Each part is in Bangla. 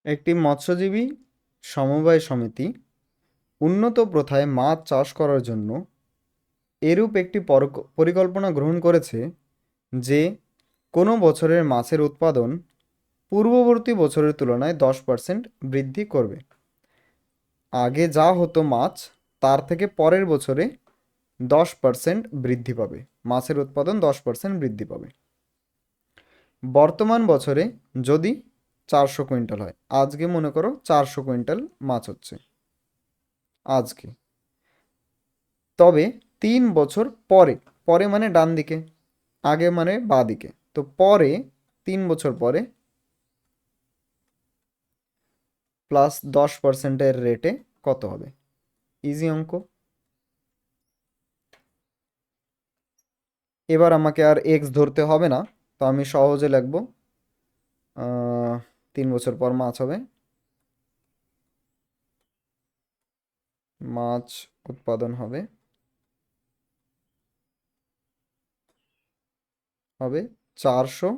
একটি মৎস্যজীবী সমবায় সমিতি উন্নত প্রথায় মাছ চাষ করার জন্য এরূপ একটি পরিকল্পনা গ্রহণ করেছে যে কোনো বছরের মাছের উৎপাদন পূর্ববর্তী বছরের তুলনায় 10% বৃদ্ধি করবে। আগে যা হতো মাছ, তার থেকে পরের বছরে 10% বৃদ্ধি পাবে। মাছের উৎপাদন 10% বৃদ্ধি পাবে। বর্তমান বছরে যদি 400 কুইন্টাল হয়, আজকে মনে করো 400 কুইন্টাল মাছ হচ্ছে আজকে, তবে 3 বছর পরে, পরে মানে ডান দিকে, আগে মানে বাঁ দিকে, তো পরে 3 বছর পরে +10%-এর রেটে কত হবে? ইজি অঙ্ক। এবার আমাকে আর এক্স ধরতে হবে না, তো আমি সহজে লিখবো 3 বছর পর মাছ হবে, মাছ উৎপাদন হবে হবে 400।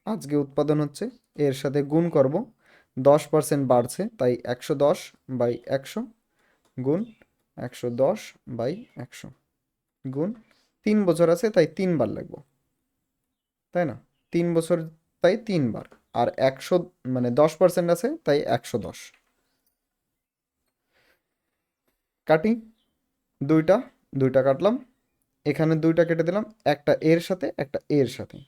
আজকে উৎপাদন হচ্ছে, এর সাথে গুণ করব, 10% বাড়ছে তাই 110/100 গুণ 110/100 গুণ 3 বছর আছে তাই 3 বার লাগবো, তাই না? 3 বছর তাই 3 বার, আর 100 মানে 10% আছে তাই 110। কাটি, দুইটা দুইটা কাটলাম, এখানে দুইটা কেটে দিলাম, একটা এর সাথে একটা এর সাথে,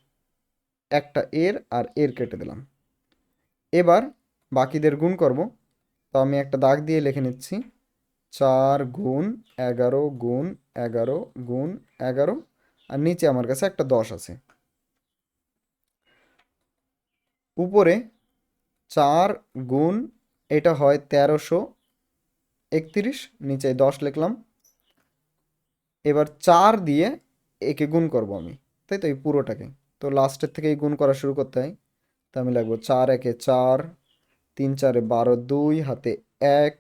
একটা এর আর এর কেটে দিলাম। এবার বাকিদের গুণ করব, তো আমি একটা দাগ দিয়ে লিখে নিচ্ছি 4 গুণ 11 গুণ 11 গুণ 11, আর নিচে আমার কাছে একটা 10 আছে। উপরে 4 গুণ, এটা হয় 1331, নিচে 10 লিখলাম। এবার 4 দিয়ে একে গুণ করব আমি, তাই তো, এই পুরোটাকে। তো লাস্টের থেকে এই গুণ করা শুরু করতে হয়, তো আমি লিখবো 4 × 1 = 4, 3 × 4 = 12, 2 হাতে 1,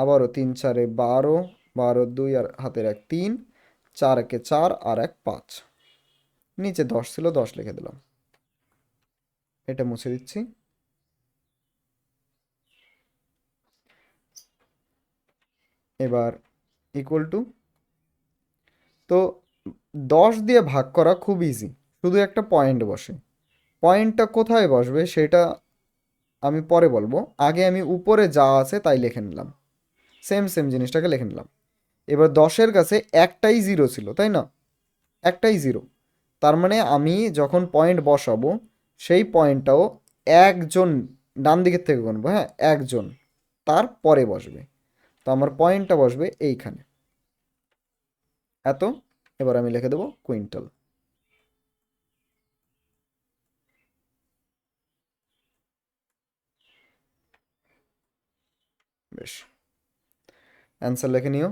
আবারও 3 × 4 = 12, 12 2 আর হাতের 1 3, 4 × 1 = 4 আর 1 5, নিচে 10 ছিল 10 লিখে দিলাম। এটা মুছে দিচ্ছি। এবার ইকুয়াল টু, তো 10 দিয়ে ভাগ করা খুব ইজি, শুধু একটা পয়েন্ট বসে। পয়েন্টটা কোথায় বসবে সেটা আমি পরে বলবো, আগে আমি উপরে যা আছে তাই লিখে নিলাম, সেম সেম জিনিসটাকে লিখে নিলাম। এবার 10-এর কাছে একটাই জিরো ছিল, তাই না? একটাই জিরো, তার মানে আমি যখন পয়েন্ট বসাবো সেই পয়েন্টটাও একজন ডান দিকের থেকে গুনবো, হ্যাঁ, একজন তার পরে বসবে, তো আমার পয়েন্টটা বসবে এইখানে, এত। এবার আমি লিখে দেবো কুইন্টাল। বেশ, অ্যান্সার লিখে নিও।